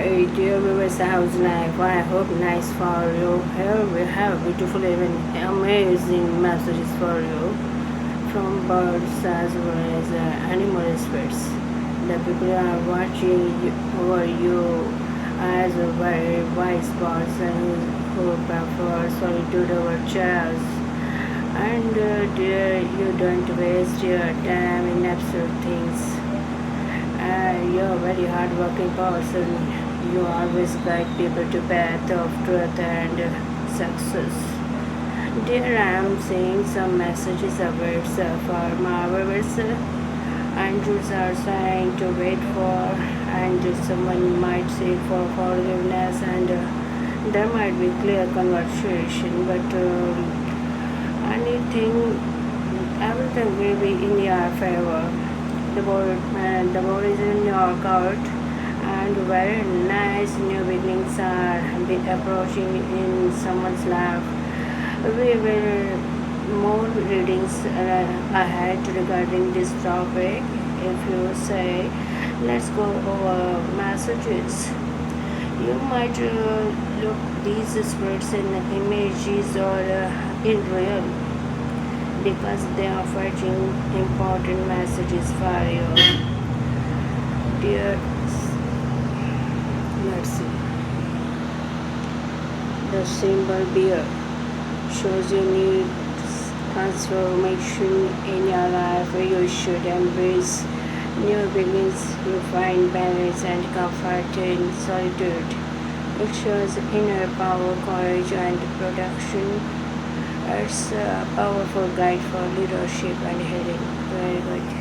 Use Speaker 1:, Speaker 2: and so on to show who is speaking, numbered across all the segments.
Speaker 1: Hey dear viewers, how's life? I hope nice for you. Here we have beautiful even amazing messages for you from birds as well as animal spirits. The people are watching over you as a very wise person who prefers solitude over chairs. And dear, you don't waste your time in absurd things. You're a very hardworking person. You always guide people to path of truth and success. Dear, I am seeing some messages of words for my viewers. Angels are saying to wait for, and someone might seek for forgiveness, and there might be clear conversation. But anything, everything will be in your favor. The board is in your court, and very nice new beginnings are approaching in someone's life. We will more readings ahead regarding this topic. If you say, let's go over messages. You might look these spirits in images or in real, because they are fetching important messages for you. Dear, let's see. The symbol bear shows you need transformation in your life. You should embrace new beginnings. You find balance and comfort in solitude. It shows inner power, courage, and protection. It's a powerful guide for leadership and healing. Very good.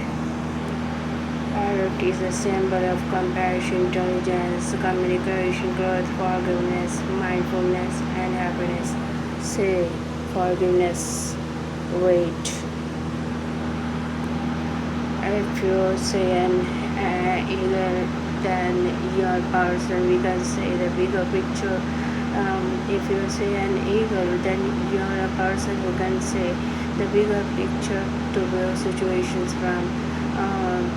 Speaker 1: Parrot is a symbol of compassion, intelligence, communication, growth, forgiveness, mindfulness, and happiness. Say forgiveness. Wait. If you say an eagle, then your person, we can say the bigger picture. If you say an eagle, then you're a person who can say the bigger picture to view situations from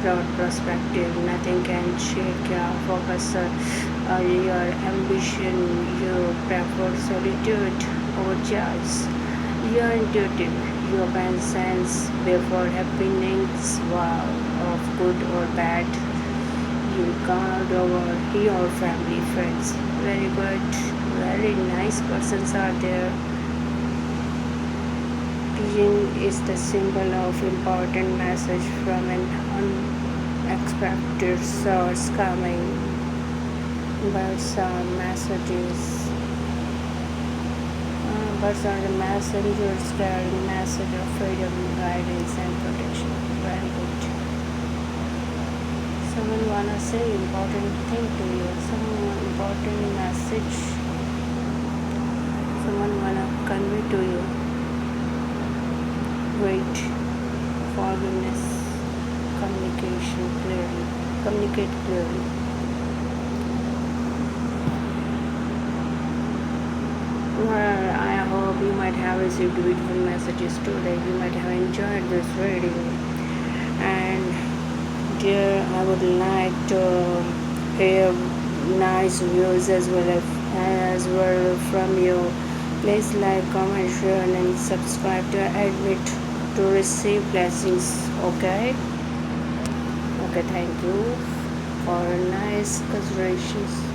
Speaker 1: broad perspective. Nothing can shake your focus or your ambition. You prefer solitude over choice. You're intuitive. You open sense before happenings, wow, of good or bad. You guard over your family, friends. Very good. Very nice persons are there. Pigeon is the symbol of important message from an unexpected source coming. Birds are messages. Birds are the messengers carrying message of freedom, guidance, and protection. Very good. Someone wanna say important thing to you. Some important message. Someone wanna convey to you. Wait. Forgiveness. Communication clearly. Communicate clearly. Well, I hope you might have received beautiful messages today. You might have enjoyed this reading. And dear, I would like to hear nice views as well from you. Please like, comment, share, and subscribe to admit to receive blessings. Okay? Okay, thank you for nice considerations.